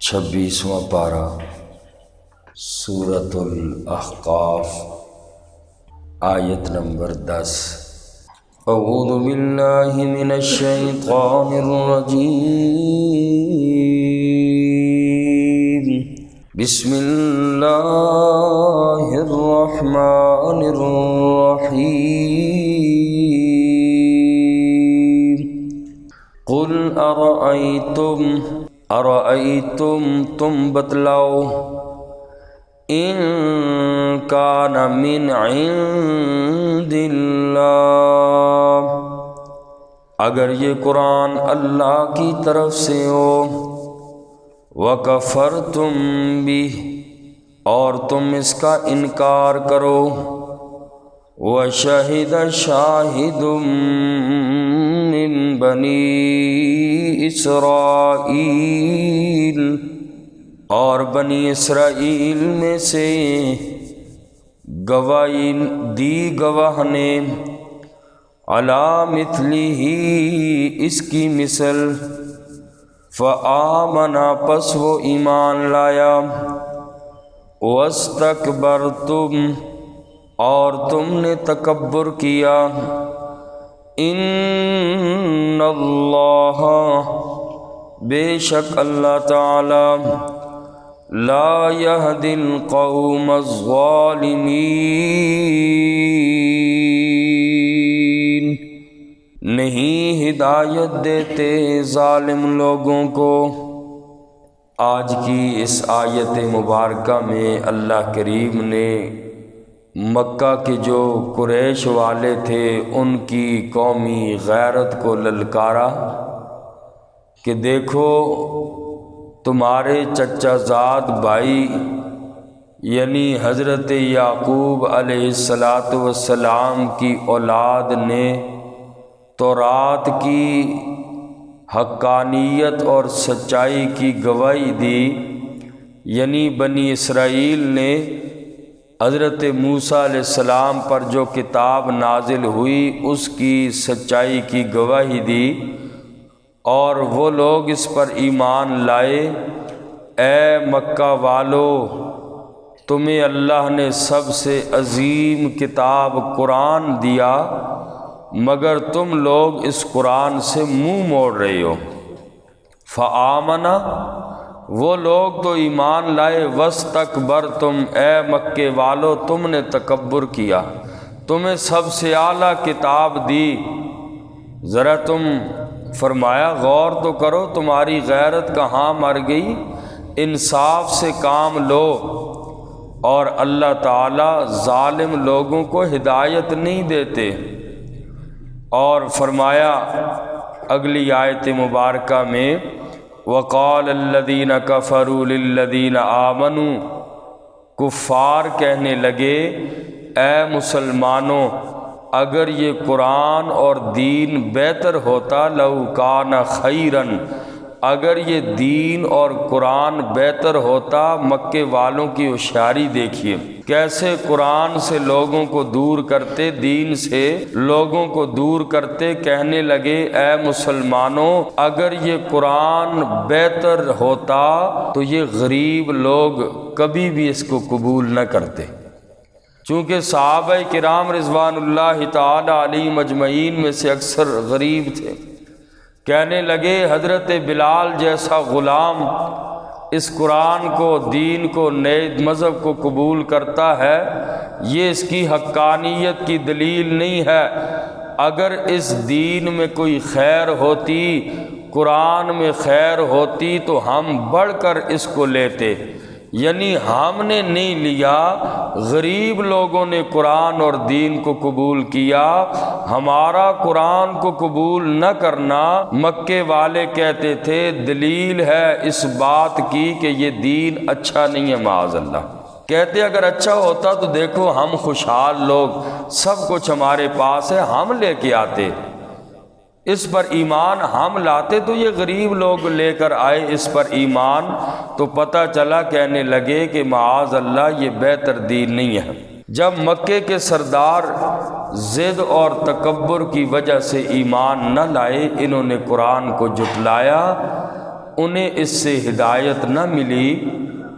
26واں پارہ سورۃ الاحقاف آیت نمبر 10۔ اعوذ باللہ من الشیطان الرجیم، بسم اللہ الرحمن الرحیم۔ قل ارأیتم تم بتلاؤ، ان کان من عند اللہ، اگر یہ قرآن اللہ کی طرف سے ہو، وکفرتم بہ، اور تم اس کا انکار کرو، وشہد شاہد من بنی اسرائیل، اور بنی اسرائیل میں سے گواہی دی گواہ نے، علی مثلہ، اس کی مثل، فآمن، پس وہ ایمان لایا، واستکبرتم، اور تم نے تکبر کیا، ان اللہ، بے شک اللہ تعالی، لا یہدی القوم الظالمین، نہیں ہدایت دیتے ظالم لوگوں کو۔ آج کی اس آیت مبارکہ میں اللہ کریم نے مکہ کے جو قریش والے تھے ان کی قومی غیرت کو للکارا کہ دیکھو تمہارے چچا زاد بھائی یعنی حضرت یعقوب علیہ السلام کی اولاد نے تورات کی حقانیت اور سچائی کی گواہی دی، یعنی بنی اسرائیل نے حضرت موسیٰ علیہ السلام پر جو کتاب نازل ہوئی اس کی سچائی کی گواہی دی، اور وہ لوگ اس پر ایمان لائے۔ اے مکہ والو، تمہیں اللہ نے سب سے عظیم کتاب قرآن دیا، مگر تم لوگ اس قرآن سے منہ موڑ رہے ہو۔ فآمنا، وہ لوگ تو ایمان لائے، واستکبرتم، اے مکے والو تم نے تکبر کیا، تمہیں سب سے اعلیٰ کتاب دی۔ ذرا تم فرمایا غور تو کرو تمہاری غیرت کہاں مر گئی، انصاف سے کام لو۔ اور اللہ تعالی ظالم لوگوں کو ہدایت نہیں دیتے۔ اور فرمایا اگلی آیت مبارکہ میں، وقال الذین کفروا للذین آمنوا، کفار کہنے لگے اے مسلمانوں اگر یہ قرآن اور دین بہتر ہوتا، لو کان خیرن، اگر یہ دین اور قرآن بہتر ہوتا۔ مکے والوں کی ہوشیاری دیکھیے، کیسے قرآن سے لوگوں کو دور کرتے، دین سے لوگوں کو دور کرتے، کہنے لگے اے مسلمانوں اگر یہ قرآن بہتر ہوتا تو یہ غریب لوگ کبھی بھی اس کو قبول نہ کرتے۔ چونکہ صحابہ کرام رضوان اللہ تعالی علیہم اجمعین میں سے اکثر غریب تھے، کہنے لگے حضرت بلال جیسا غلام اس قرآن کو، دین کو، نئے مذہب کو قبول کرتا ہے، یہ اس کی حقانیت کی دلیل نہیں ہے۔ اگر اس دین میں کوئی خیر ہوتی، قرآن میں خیر ہوتی تو ہم بڑھ کر اس کو لیتے، یعنی ہم نے نہیں لیا، غریب لوگوں نے قرآن اور دین کو قبول کیا۔ ہمارا قرآن کو قبول نہ کرنا، مکے والے کہتے تھے، دلیل ہے اس بات کی کہ یہ دین اچھا نہیں ہے۔ معاذ اللہ، کہتے اگر اچھا ہوتا تو دیکھو ہم خوشحال لوگ، سب کچھ ہمارے پاس ہے، ہم لے کے آتے، اس پر ایمان ہم لاتے، تو یہ غریب لوگ لے کر آئے اس پر ایمان، تو پتہ چلا کہنے لگے کہ معاذ اللہ یہ بہتر دین نہیں ہے۔ جب مکے کے سردار ضد اور تکبر کی وجہ سے ایمان نہ لائے، انہوں نے قرآن کو جھٹلایا، انہیں اس سے ہدایت نہ ملی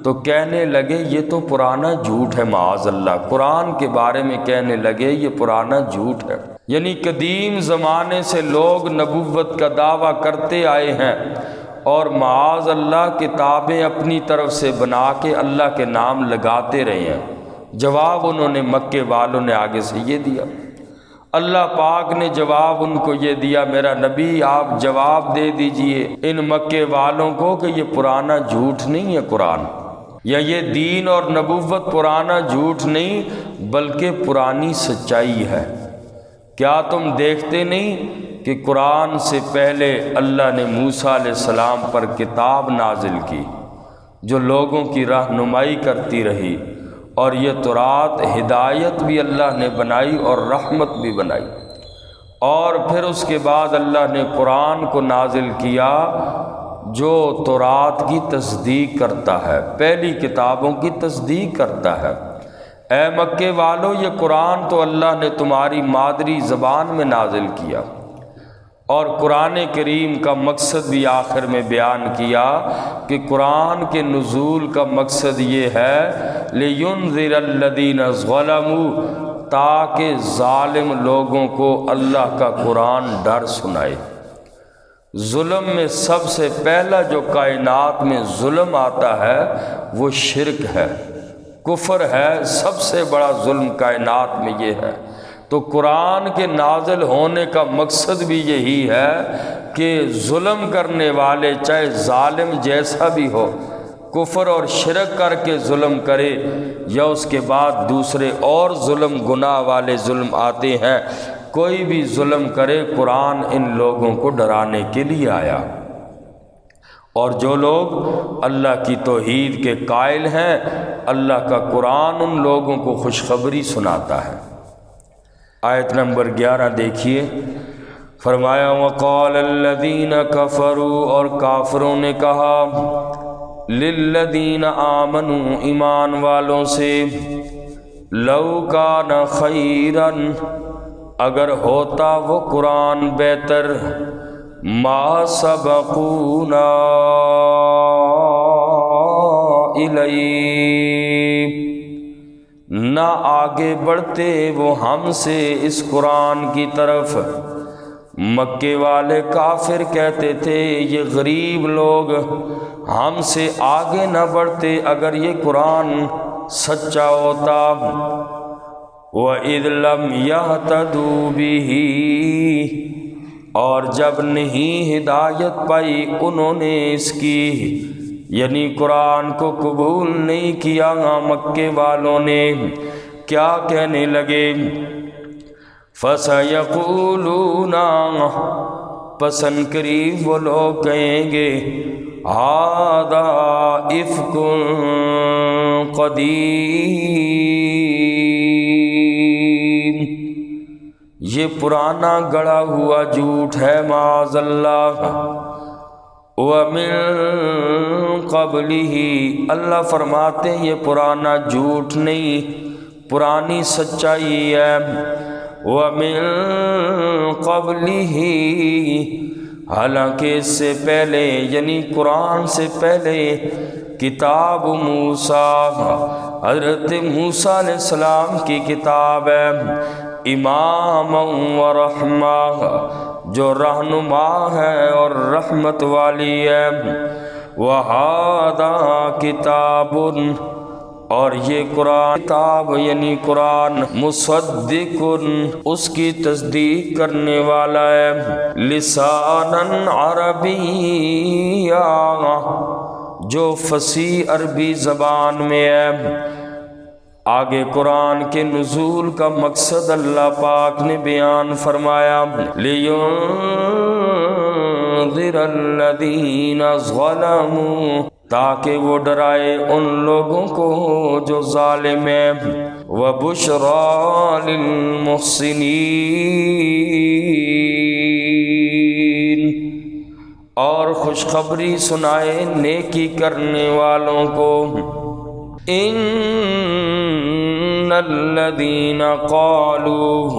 تو کہنے لگے یہ تو پرانا جھوٹ ہے، معاذ اللہ، قرآن کے بارے میں کہنے لگے یہ پرانا جھوٹ ہے۔ یعنی قدیم زمانے سے لوگ نبوت کا دعویٰ کرتے آئے ہیں اور معاذ اللہ کتابیں اپنی طرف سے بنا کے اللہ کے نام لگاتے رہے ہیں۔ جواب انہوں نے مکے والوں نے آگے سے یہ دیا، اللہ پاک نے جواب ان کو یہ دیا، میرا نبی آپ جواب دے دیجئے ان مکے والوں کو کہ یہ پرانا جھوٹ نہیں ہے قرآن، یا یہ دین اور نبوت پرانا جھوٹ نہیں بلکہ پرانی سچائی ہے۔ کیا تم دیکھتے نہیں کہ قرآن سے پہلے اللہ نے موسیٰ علیہ السلام پر کتاب نازل کی جو لوگوں کی رہنمائی کرتی رہی، اور یہ تورات ہدایت بھی اللہ نے بنائی اور رحمت بھی بنائی، اور پھر اس کے بعد اللہ نے قرآن کو نازل کیا جو تورات کی تصدیق کرتا ہے، پہلی کتابوں کی تصدیق کرتا ہے۔ اے مکے والو، یہ قرآن تو اللہ نے تمہاری مادری زبان میں نازل کیا، اور قرآن کریم کا مقصد بھی آخر میں بیان کیا کہ قرآن کے نزول کا مقصد یہ ہے لِيُنذِرَ الَّذِينَ ظَلَمُوا، تاکہ ظالم لوگوں کو اللہ کا قرآن ڈر سنائے۔ ظلم میں سب سے پہلا جو کائنات میں ظلم آتا ہے وہ شرک ہے، کفر ہے، سب سے بڑا ظلم کائنات میں یہ ہے۔ تو قرآن کے نازل ہونے کا مقصد بھی یہی ہے کہ ظلم کرنے والے چاہے ظالم جیسا بھی ہو، کفر اور شرک کر کے ظلم کرے یا اس کے بعد دوسرے اور ظلم گناہ والے ظلم آتے ہیں، کوئی بھی ظلم کرے قرآن ان لوگوں کو ڈرانے کے لیے آیا۔ اور جو لوگ اللہ کی توحید کے قائل ہیں، اللہ کا قرآن ان لوگوں کو خوشخبری سناتا ہے۔ آیت نمبر 11 دیکھیے، فرمایا وَقَالَ الَّذِينَ كَفَرُوا، اور کافروں نے کہا لِلَّذِينَ آمَنُوا، ایمان والوں سے، لَوْ كَانَ خَيْرًا، اگر ہوتا وہ قرآن بہتر، مَا سَبَقُونَا إِلَيْهِ، نہ آگے بڑھتے وہ ہم سے اس قرآن کی طرف۔ مکے والے کافر کہتے تھے یہ غریب لوگ ہم سے آگے نہ بڑھتے اگر یہ قرآن سچا ہوتا۔ وَإِذْ لَمْ يَهْتَدُوا بِهِ، اور جب نہیں ہدایت پائی انہوں نے اس کی، یعنی قرآن کو قبول نہیں کیا، مکے والوں نے کیا کہنے لگے، فَسَيَقُولُونَ، پسند قریب وہ لوگ کہیں گے، هَذَا إِفْكٌ قَدِيمٌ، یہ پرانا گڑا ہوا جھوٹ ہے، معاذ اللہ۔ وَمِن قَبْلِهِ، اللہ فرماتے ہیں یہ پرانا جھوٹ نہیں، پرانی سچائی ہے۔ وَمِن قَبْلِهِ، حالانکہ اس سے پہلے یعنی قرآن سے پہلے کتاب موسیٰ، حضرت موسیٰ علیہ السلام کی کتاب ہے، امام و رحمہ، جو رہنما ہے اور رحمت والی ہے۔ وَهَذَا کتاب، اور یہ قرآن کتاب یعنی قرآن، مصدق، اس کی تصدیق کرنے والا ہے، لساناً عربیّا، جو فصیح عربی زبان میں ہے۔ آگے قرآن کے نزول کا مقصد اللہ پاک نے بیان فرمایا، لِيُنذِرَ الَّذِينَ ظَلَمُوا، تاکہ وہ ڈرائے ان لوگوں کو جو ظالم ہیں، وَبُشْرَى لِلْمُحْسِنِينَ، اور خوشخبری سنائے نیکی کرنے والوں کو۔ ان الذین قالوا،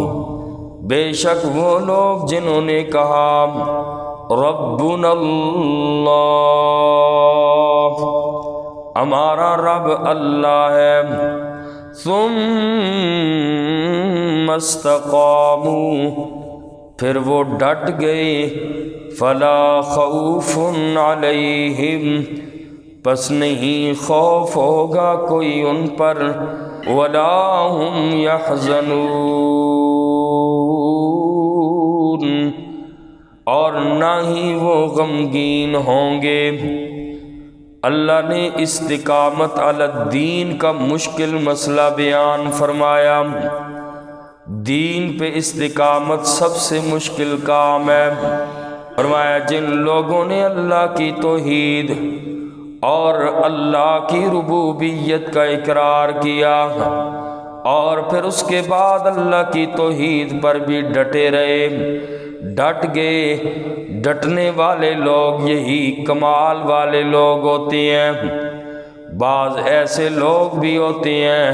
بے شک وہ لوگ جنہوں نے کہا، ربنا اللہ، ہمارا رب اللہ ہے۔ ثم استقاموا، پھر وہ ڈٹ گئے، فلا خوف علیہم، پس نہیں خوف ہوگا کوئی ان پر، ولا هم يحزنون، اور نہ ہی وہ غمگین ہوں گے۔ اللہ نے استقامت علی الدین کا مشکل مسئلہ بیان فرمایا۔ دین پہ استقامت سب سے مشکل کام ہے۔ فرمایا جن لوگوں نے اللہ کی توحید اور اللہ کی ربوبیت کا اقرار کیا اور پھر اس کے بعد اللہ کی توحید پر بھی ڈٹے رہے، ڈٹ گئے، ڈٹنے والے لوگ یہی کمال والے لوگ ہوتے ہیں۔ بعض ایسے لوگ بھی ہوتے ہیں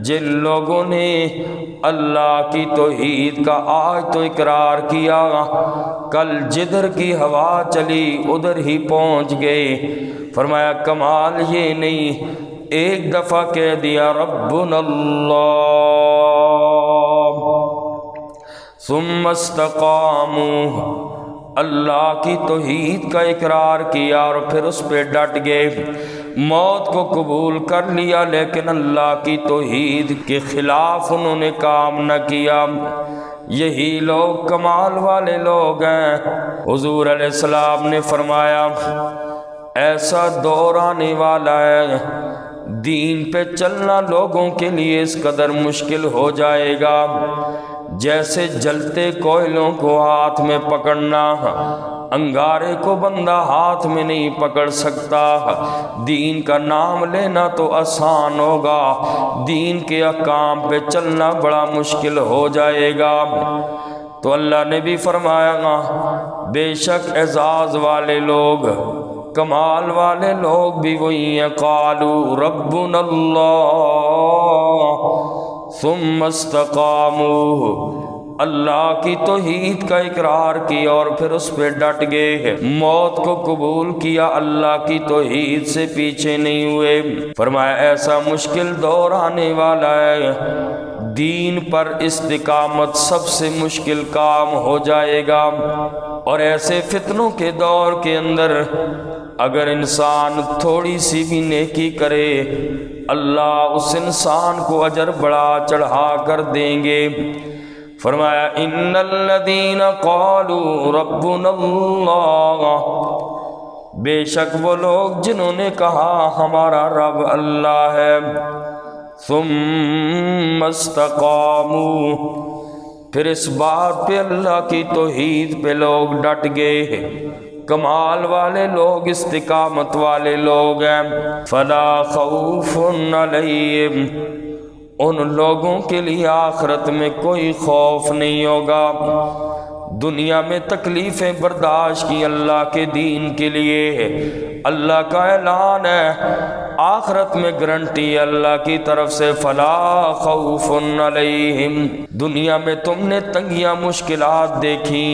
جن لوگوں نے اللہ کی توحید کا آج تو اقرار کیا، کل جدھر کی ہوا چلی ادھر ہی پہنچ گئے۔ فرمایا کمال یہ نہیں، ایک دفعہ کہہ دیا ربنا اللہ، ثم استقاموا، اللہ کی توحید کا اقرار کیا اور پھر اس پہ ڈٹ گئے، موت کو قبول کر لیا لیکن اللہ کی توحید کے خلاف انہوں نے کام نہ کیا۔ یہی لوگ کمال والے لوگ ہیں۔ حضور علیہ السلام نے فرمایا ایسا دور آنے والا ہے دین پہ چلنا لوگوں کے لیے اس قدر مشکل ہو جائے گا جیسے جلتے کوئلوں کو ہاتھ میں پکڑنا، انگارے کو بندہ ہاتھ میں نہیں پکڑ سکتا۔ دین کا نام لینا تو آسان ہوگا، دین کے احکام پہ چلنا بڑا مشکل ہو جائے گا۔ تو اللہ نے بھی فرمایا بے شک اعزاز والے لوگ، کمال والے لوگ بھی وہی ہیں، قالوا ربنا اللہ ثم استقاموا، اللہ کی توحید کا اقرار کیا اور پھر اس پہ ڈٹ گئے، موت کو قبول کیا، اللہ کی توحید سے پیچھے نہیں ہوئے۔ فرمایا ایسا مشکل دور آنے والا ہے، دین پر استقامت سب سے مشکل کام ہو جائے گا، اور ایسے فتنوں کے دور کے اندر اگر انسان تھوڑی سی بھی نیکی کرے اللہ اس انسان کو اجر بڑا چڑھا کر دیں گے۔ فرمایا ان الذین قالوا ربنا اللہ، بے شک وہ لوگ جنہوں نے کہا ہمارا رب اللہ ہے، ثم استقاموا، پھر اس بات پہ اللہ کی توحید پہ لوگ ڈٹ گئے، کمال والے لوگ استقامت والے لوگ ہیں، فلا خوف علیہم، ان لوگوں کے لیے آخرت میں کوئی خوف نہیں ہوگا۔ دنیا میں تکلیفیں برداشت کی اللہ کے دین کے لیے، اللہ کا اعلان ہے، آخرت میں گارنٹی اللہ کی طرف سے فلا خوف علیہم۔ دنیا میں تم نے تنگیاں مشکلات دیکھی،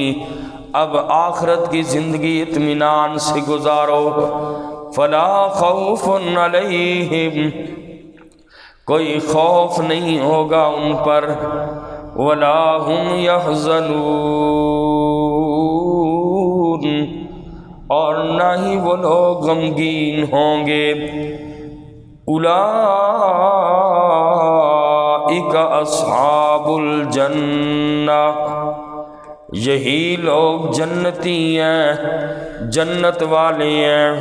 اب آخرت کی زندگی اطمینان سے گزارو، فلا خوف علیہم، کوئی خوف نہیں ہوگا ان پر، ولا هم يحزنون، اور نہ ہی وہ لوگ غمگین ہوں گے۔ اولئک اصحاب الجنہ، یہی لوگ جنتی ہیں، جنت والے ہیں،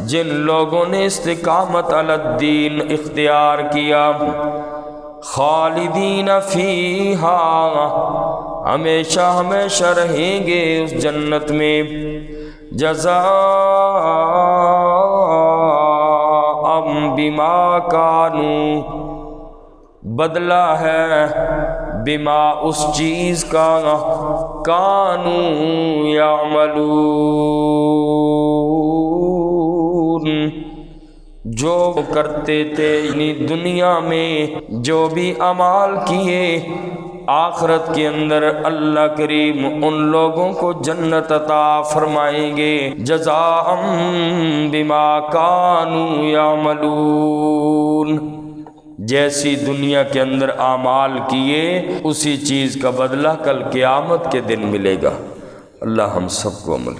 جن لوگوں نے استقامت علی الدین اختیار کیا، خالدین فیہا، ہمیشہ ہمیشہ رہیں گے اس جنت میں، جزاء بما کانوا، بدلہ ہے بما اس چیز کا کانوا یعملون، جو کرتے تھے، یعنی دنیا میں جو بھی اعمال کیے آخرت کے اندر اللہ کریم ان لوگوں کو جنت عطا فرمائیں گے، جزاء بما کانوا یعملون، جیسی دنیا کے اندر اعمال کیے اسی چیز کا بدلہ کل قیامت کے دن ملے گا۔ اللہ ہم سب کو عمل